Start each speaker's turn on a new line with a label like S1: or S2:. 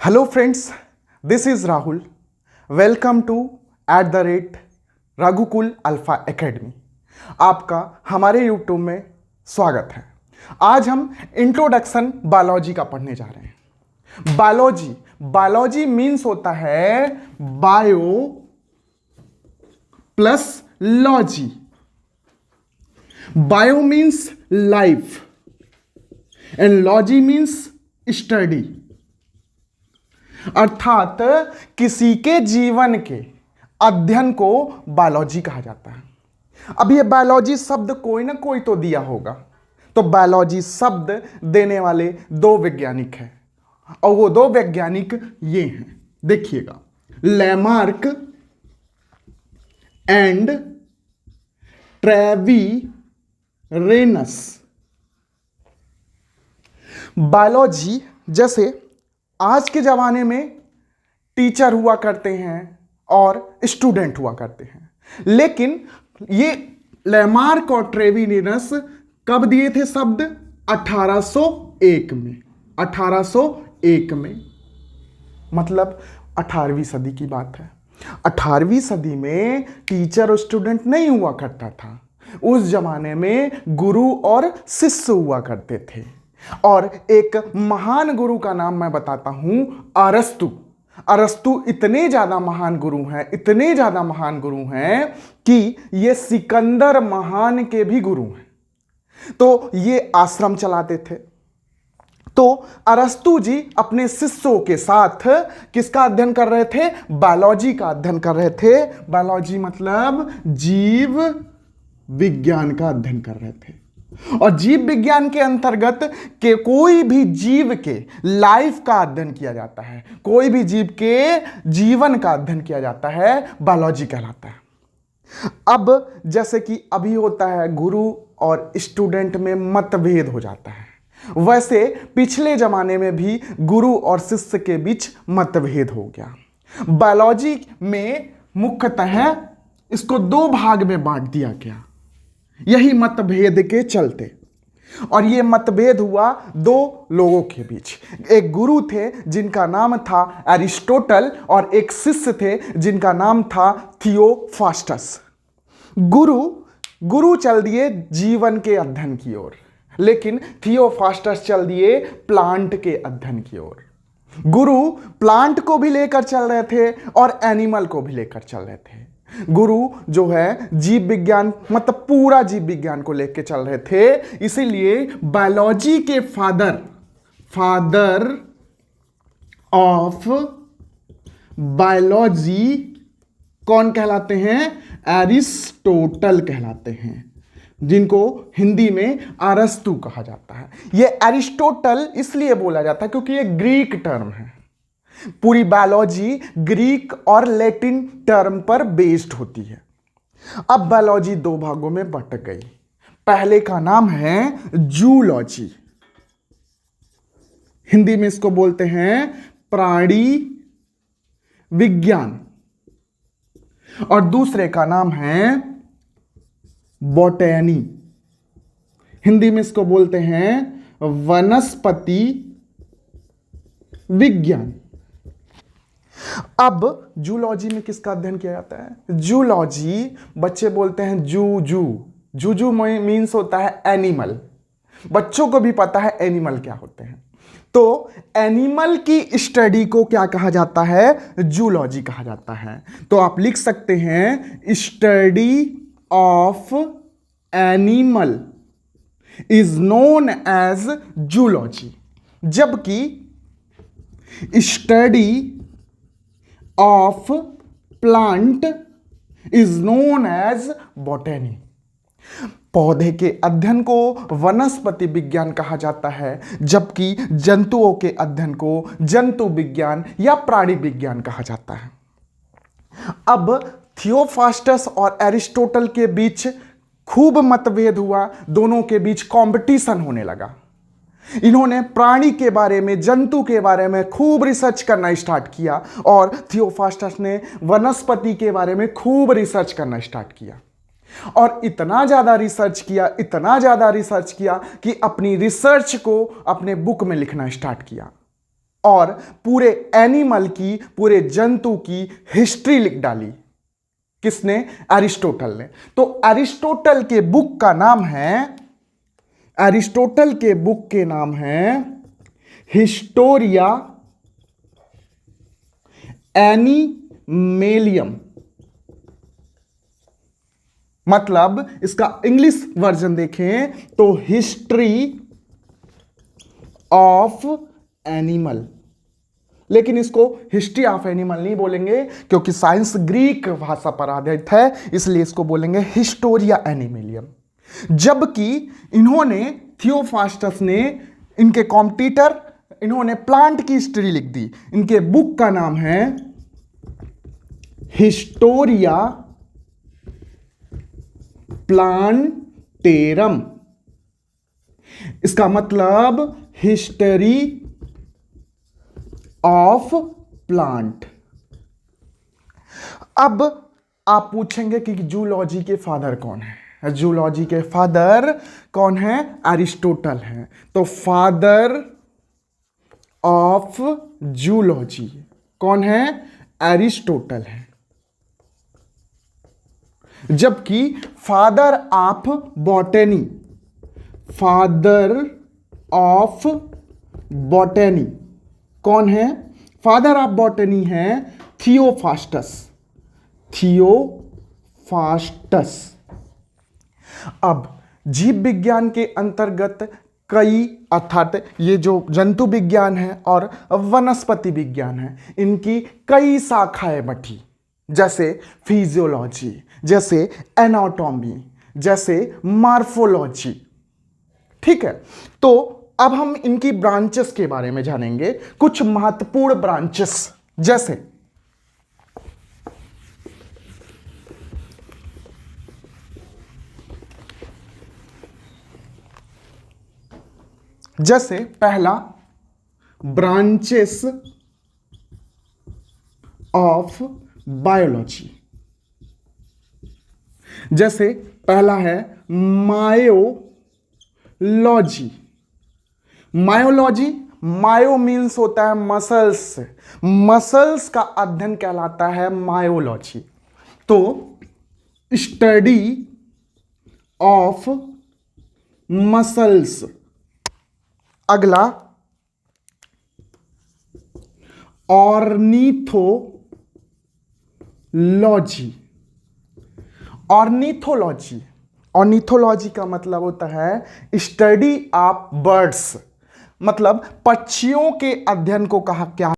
S1: Hello friends, this is Rahul. Welcome to @Raghukul alpha academy. आपका हमारे YouTube में स्वागत है। आज हम इंट्रोडक्शन बायोलॉजी का पढ़ने जा रहे हैं। बायोलॉजी मीन्स होता है bio plus logy. Bio means life and logy means study, अर्थात किसी के जीवन के अध्ययन को बायोलॉजी कहा जाता है। अब ये बायोलॉजी शब्द कोई ना कोई तो दिया होगा, तो बायोलॉजी शब्द देने वाले दो वैज्ञानिक हैं और वो दो वैज्ञानिक ये हैं, देखिएगा, लैमार्क एंड ट्रेविरेनस। बायोलॉजी जैसे आज के ज़माने में टीचर हुआ करते हैं और स्टूडेंट हुआ करते हैं, लेकिन ये लैमार्क और ट्रेविरेनस कब दिए थे शब्द? 1801 में। 1801 में मतलब 18वीं सदी की बात है। 18वीं सदी में टीचर और स्टूडेंट नहीं हुआ करता था। उस जमाने में गुरु और शिष्य हुआ करते थे। और एक महान गुरु का नाम मैं बताता हूं, अरस्तु। अरस्तु इतने ज्यादा महान गुरु हैं कि ये सिकंदर महान के भी गुरु हैं। तो ये आश्रम चलाते थे। तो अरस्तु जी अपने शिष्यों के साथ किसका अध्ययन कर रहे थे? बायोलॉजी का अध्ययन कर रहे थे। बायोलॉजी मतलब जीव विज्ञान का अध्ययन कर रहे थे। और जीव विज्ञान के अंतर्गत के कोई भी जीव के लाइफ का अध्ययन किया जाता है, कोई भी जीव के जीवन का अध्ययन किया जाता है, बायोलॉजी कहलाता है। अब जैसे कि अभी होता है गुरु और स्टूडेंट में मतभेद हो जाता है, वैसे पिछले जमाने में भी गुरु और शिष्य के बीच मतभेद हो गया। बायोलॉजी में मुख्यतः इसको दो भाग में बांट दिया गया, यही मतभेद के चलते। और ये मतभेद हुआ दो लोगों के बीच। एक गुरु थे जिनका नाम था एरिस्टोटल और एक शिष्य थे जिनका नाम था थियोफास्टस। गुरु चल दिए जीवन के अध्ययन की ओर, लेकिन थियोफास्टस चल दिए प्लांट के अध्ययन की ओर। गुरु प्लांट को भी लेकर चल रहे थे और एनिमल को भी लेकर चल रहे थे। गुरु जो है जीव विज्ञान मतलब पूरा जीव विज्ञान को लेकर चल रहे थे। इसीलिए बायोलॉजी के फादर ऑफ बायोलॉजी कौन कहलाते हैं? एरिस्टोटल कहलाते हैं, जिनको हिंदी में अरस्तु कहा जाता है। यह एरिस्टोटल इसलिए बोला जाता है क्योंकि यह ग्रीक टर्म है। पूरी बायोलॉजी ग्रीक और लैटिन टर्म पर बेस्ड होती है। अब बायोलॉजी दो भागों में बंट गई। पहले का नाम है जूलॉजी, हिंदी में इसको बोलते हैं प्राणी विज्ञान, और दूसरे का नाम है बॉटनी, हिंदी में इसको बोलते हैं वनस्पति विज्ञान। अब जूलॉजी में किसका अध्ययन किया जाता है? जूलॉजी बच्चे बोलते हैं जूजू मीन्स होता है एनिमल। बच्चों को भी पता है एनिमल क्या होते हैं। तो एनिमल की स्टडी को क्या कहा जाता है? जूलॉजी कहा जाता है। तो आप लिख सकते हैं study of animal is known as zoology, जबकि study of plant is known as botany. पौधे के अध्ययन को वनस्पति विज्ञान कहा जाता है, जबकि जंतुओं के अध्ययन को जंतु विज्ञान या प्राणी विज्ञान कहा जाता है। अब थियोफास्टस और एरिस्टोटल के बीच खूब मतभेद हुआ, दोनों के बीच कंपटीशन होने लगा। इन्होंने प्राणी के बारे में, जंतु के बारे में खूब रिसर्च करना स्टार्ट किया और थियोफास्टस ने वनस्पति के बारे में खूब रिसर्च करना स्टार्ट किया। और इतना ज़्यादा रिसर्च किया कि अपनी रिसर्च को अपने बुक में लिखना स्टार्ट किया। और पूरे एनिमल की, पूरे जंतु की हिस्ट्री लिख डाली। किसने? एरिस्टोटल ने। तो एरिस्टोटल के बुक का नाम है, एरिस्टोटल के बुक के नाम है हिस्टोरिया एनिमेलियम। मतलब इसका इंग्लिश वर्जन देखें तो हिस्ट्री ऑफ एनिमल, लेकिन इसको हिस्ट्री ऑफ एनिमल नहीं बोलेंगे क्योंकि साइंस ग्रीक भाषा पर आधारित है, इसलिए इसको बोलेंगे हिस्टोरिया एनिमेलियम। जबकि इन्होंने, थियोफास्टस ने, इनके कॉम्पिटिटर, इन्होंने प्लांट की हिस्ट्री लिख दी। इनके बुक का नाम है हिस्टोरिया प्लांटेरम। इसका मतलब हिस्ट्री ऑफ प्लांट। अब आप पूछेंगे कि जूलॉजी के फादर कौन है? जूलॉजी के फादर कौन है? एरिस्टोटल है। तो फादर ऑफ जूलॉजी कौन है? एरिस्टोटल है। जबकि father of botany, father of botany कौन है? फादर ऑफ बॉटनी है थियोफास्टस, थियोफास्टस। अब जीव विज्ञान के अंतर्गत कई, अर्थात ये जो जंतु विज्ञान है और वनस्पति विज्ञान है, इनकी कई शाखाएं बटी, जैसे फिजियोलॉजी, जैसे एनाटॉमी, जैसे मार्फोलॉजी। ठीक है, तो अब हम इनकी ब्रांचेस के बारे में जानेंगे, कुछ महत्वपूर्ण ब्रांचेस। जैसे पहला, ब्रांचेस ऑफ बायोलॉजी। जैसे पहला है मायोलॉजी। मायोलॉजी, मायो मीन्स होता है मसल्स, मसल्स का अध्ययन कहलाता है मायोलॉजी। तो स्टडी ऑफ मसल्स। अगला ऑर्निथोलॉजी। ऑर्निथोलॉजी, ऑर्निथोलॉजी का मतलब होता है स्टडी ऑफ बर्ड्स, मतलब पक्षियों के अध्ययन को कहा क्या